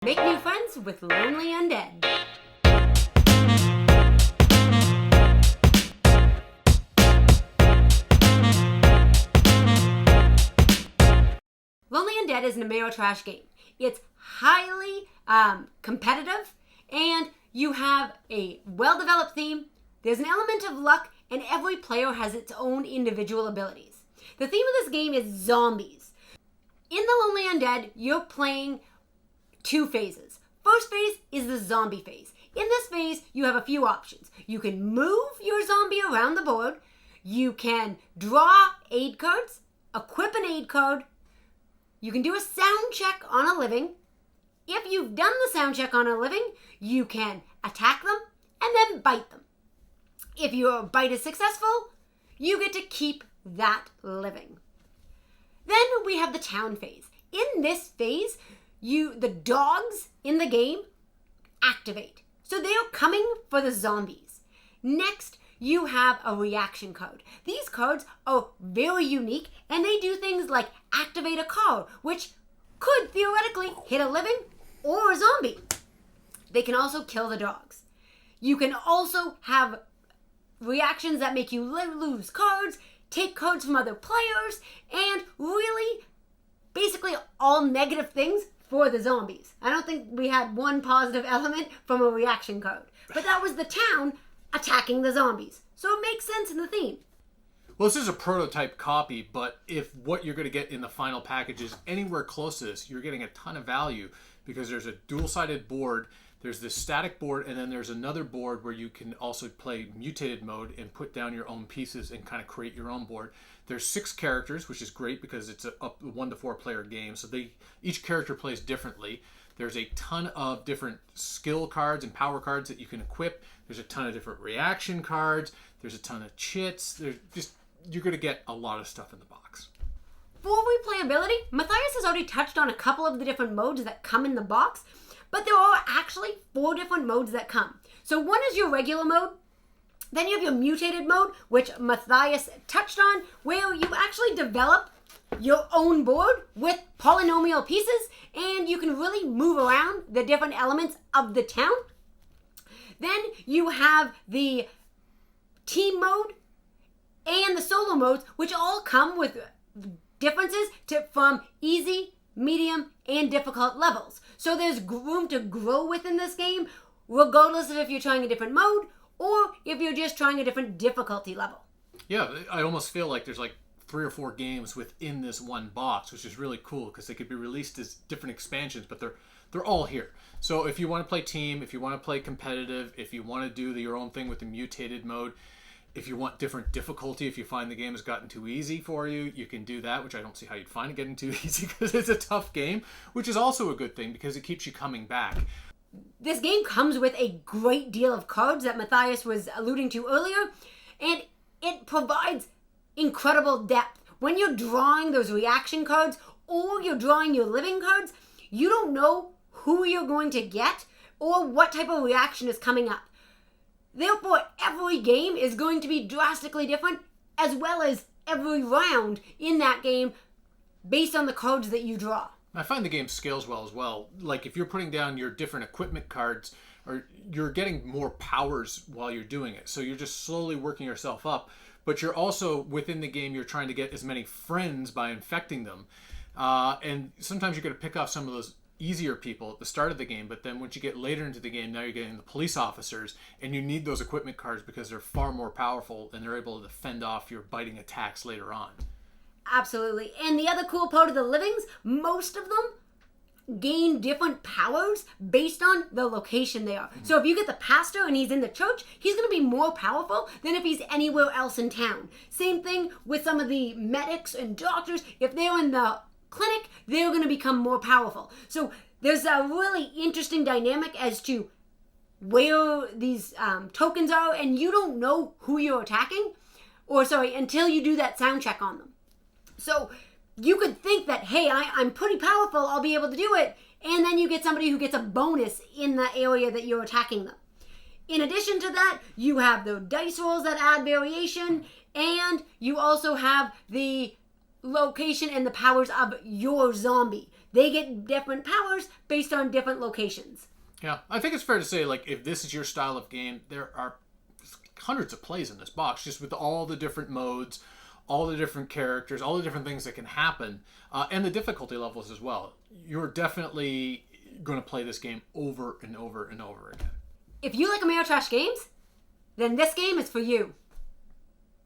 Make new friends with Lonely Undead. Lonely Undead is an Ameritrash game. It's highly competitive, and you have a well-developed theme. There's an element of luck, and every player has its own individual abilities. The theme of this game is zombies. In the Lonely Undead, you're playing two phases. First phase is the zombie phase. In this phase, you have a few options. You can move your zombie around the board. You can draw aid cards, equip an aid card. You can do a sound check on a living. If you've done the sound check on a living, you can attack them and then bite them. If your bite is successful, you get to keep that living. Then we have the town phase. In this phase, the dogs in the game activate. So they are coming for the zombies. Next, you have a reaction card. These cards are very unique, and they do things like activate a car, which could theoretically hit a living or a zombie. They can also kill the dogs. You can also have reactions that make you lose cards, take cards from other players, and really basically all negative things for the zombies. I don't think we had one positive element from a reaction card. But that was the town attacking the zombies. So it makes sense in the theme. Well, this is a prototype copy, but if what you're going to get in the final package is anywhere close to this, you're getting a ton of value because there's a dual-sided board, there's this static board, and then there's another board where you can also play mutated mode and put down your own pieces and kind of create your own board. There's 6 characters, which is great because it's a 1 to 4 player game, so each character plays differently. There's a ton of different skill cards and power cards that you can equip. There's a ton of different reaction cards. There's a ton of chits. You're going to get a lot of stuff in the box. For replayability, Matthias has already touched on a couple of the different modes that come in the box, but there are actually 4 different modes that come. So one is your regular mode. Then you have your mutated mode, which Matthias touched on, where you actually develop your own board with polynomial pieces, and you can really move around the different elements of the town. Then you have the team mode and the solo modes, which all come with differences from easy, medium, and difficult levels. So there's room to grow within this game, regardless of if you're trying a different mode or if you're just trying a different difficulty level. Yeah, I almost feel like there's like 3 or 4 games within this one box, which is really cool because they could be released as different expansions, but they're all here. So if you want to play team, if you want to play competitive, if you want to do your own thing with the mutated mode, if you want different difficulty, if you find the game has gotten too easy for you, you can do that, which I don't see how you'd find it getting too easy because it's a tough game, which is also a good thing because it keeps you coming back. This game comes with a great deal of cards that Matthias was alluding to earlier, and it provides incredible depth. When you're drawing those reaction cards or you're drawing your living cards, you don't know who you're going to get or what type of reaction is coming up. Therefore, every game is going to be drastically different, as well as every round in that game based on the cards that you draw. I find the game scales well as well. Like if you're putting down your different equipment cards, or you're getting more powers while you're doing it. So you're just slowly working yourself up. But you're also, within the game, you're trying to get as many friends by infecting them. And sometimes you're going to pick off some of those easier people at the start of the game, but then once you get later into the game, now you're getting the police officers, and you need those equipment cards because they're far more powerful and they're able to fend off your biting attacks later on. Absolutely. And the other cool part of the livings, most of them gain different powers based on the location they are. Mm-hmm. So if you get the pastor and he's in the church, he's going to be more powerful than if he's anywhere else in town. Same thing with some of the medics and doctors. If they're in the clinic, they're going to become more powerful. So there's a really interesting dynamic as to where these tokens are, and you don't know who you're attacking, until you do that sound check on them. So you could think that, hey, I'm pretty powerful, I'll be able to do it, and then you get somebody who gets a bonus in the area that you're attacking them. In addition to that, you have the dice rolls that add variation, and you also have the location and the powers of your zombie They get different powers based on different locations. Yeah, I think it's fair to say, like, if this is your style of game, there are hundreds of plays in this box, just with all the different modes, all the different characters, all the different things that can happen, and the difficulty levels as well. You're definitely going to play this game over and over and over again. If you like Ameritrash games, then this game is for you.